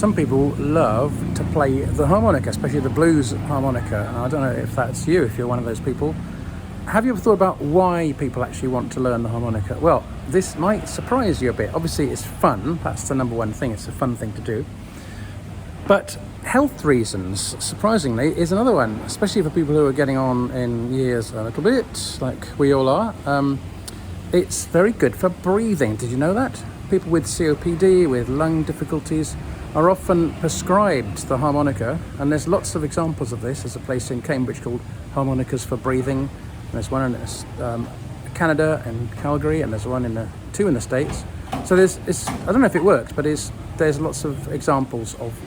some people love to play the harmonica, especially the blues harmonica. And I don't know if that's you, if you're one of those people. Have you ever thought about why people actually want to learn the harmonica? Well, this might surprise you a bit. Obviously, it's fun. That's the number one thing. It's a fun thing to do. But health reasons, surprisingly, is another one, especially for people who are getting on in years a little bit, like we all are. It's very good for breathing. Did you know that? People with COPD, with lung difficulties, are often prescribed the harmonica, and there's lots of examples of this. There's a place in Cambridge called Harmonicas for Breathing. There's one in Canada and Calgary, and there's two in the States. So I don't know if it works, but there's lots of examples of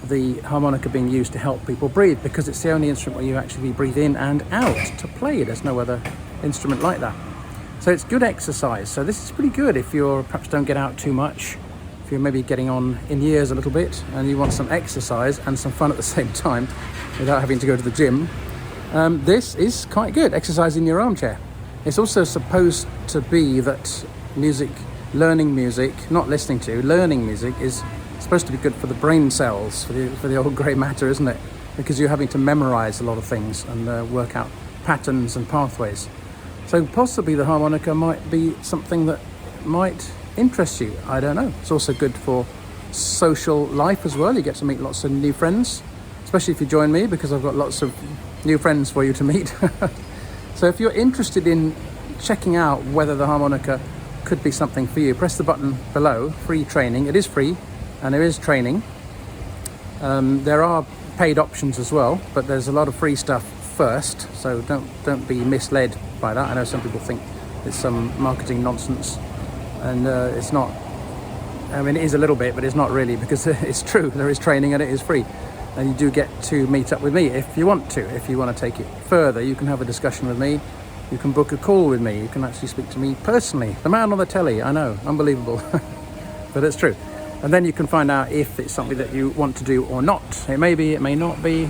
the harmonica being used to help people breathe, because it's the only instrument where you actually breathe in and out to play. There's no other instrument like that. So it's good exercise. So this is pretty good if you perhaps don't get out too much, if you're maybe getting on in years a little bit and you want some exercise and some fun at the same time without having to go to the gym. This is quite good, exercise in your armchair. It's also supposed to be that learning music is supposed to be good for the brain cells, for the old grey matter, isn't it? Because you're having to memorize a lot of things and work out patterns and pathways. So possibly the harmonica might be something that might interest you. I don't know. It's also good for social life as well. You get to meet lots of new friends, especially if you join me, because I've got lots of new friends for you to meet. So if you're interested in checking out whether the harmonica could be something for you, press the button below, free training. It is free and there is training. There are paid options as well, but there's a lot of free stuff first, so don't be misled by that. I know some people think it's some marketing nonsense, and it's not. I mean, it is a little bit, but it's not really, because it's true. There is training and it is free. And you do get to meet up with me if you want to. If you want to take it further, you can have a discussion with me. You can book a call with me. You can actually speak to me personally. The man on the telly, I know, unbelievable. But it's true. And then you can find out if it's something that you want to do or not. It may be, it may not be.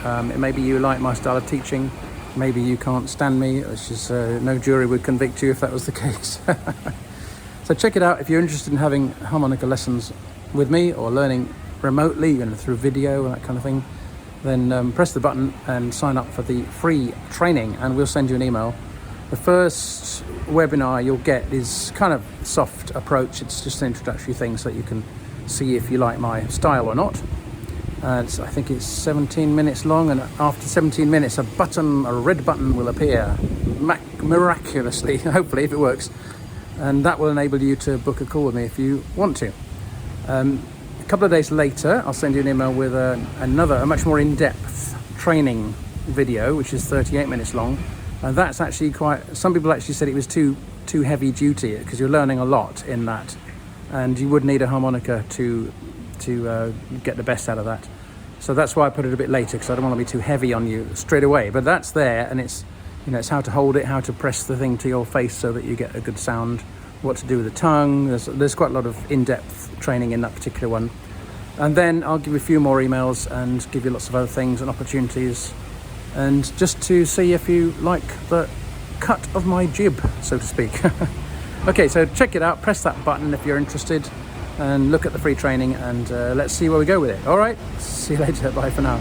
It may be you like my style of teaching. Maybe you can't stand me, which is no jury would convict you if that was the case. So check it out if you're interested in having harmonica lessons with me or learning remotely, through video and that kind of thing. Then press the button and sign up for the free training, and we'll send you an email. The first webinar you'll get is kind of soft approach. It's just an introductory thing so that you can see if you like my style or not. I think it's 17 minutes long, and after 17 minutes a red button will appear miraculously, hopefully, if it works, and that will enable you to book a call with me if you want to. A couple of days later I'll send you an email with a much more in-depth training video, which is 38 minutes long, and that's actually some people actually said it was too heavy duty, because you're learning a lot in that, and you would need a harmonica to get the best out of that. So that's why I put it a bit later, because I don't want to be too heavy on you straight away. But that's there, and it's how to hold it, how to press the thing to your face so that you get a good sound, what to do with the tongue. There's quite a lot of in-depth training in that particular one. And then I'll give you a few more emails and give you lots of other things and opportunities, and just to see if you like the cut of my jib, so to speak. Okay, so check it out, press that button if you're interested, and look at the free training, and let's see where we go with it. All right, see you later. Bye for now.